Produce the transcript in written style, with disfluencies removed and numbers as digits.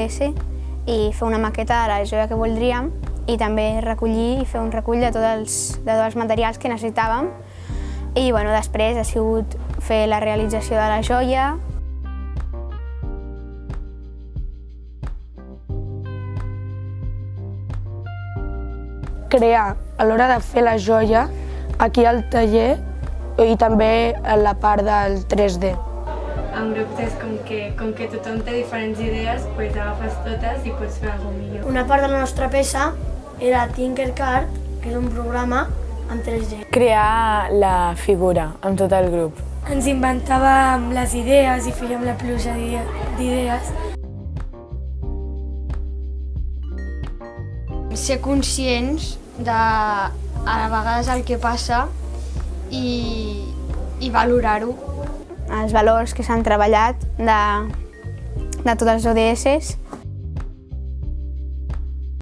ODS i fer una maqueta de la joia que voldríem i també recollir i fer un recull de tots els materials que necessitàvem. I després ha sigut fer la realització de la joia. Crear a l'hora de fer la joia aquí al taller i també a la part del 3D. En grups és com que tothom té diferents idees, doncs agafes totes i pots fer alguna cosa millor. Una part de la nostra peça era Tinkercad, que és un programa en 3D. Crear la figura amb tot el grup. Ens inventàvem les idees i fèiem la pluja d'idees. Ser conscients de a vegades el que passa i valorar-ho. Els valors que s'han treballat de tots els ODS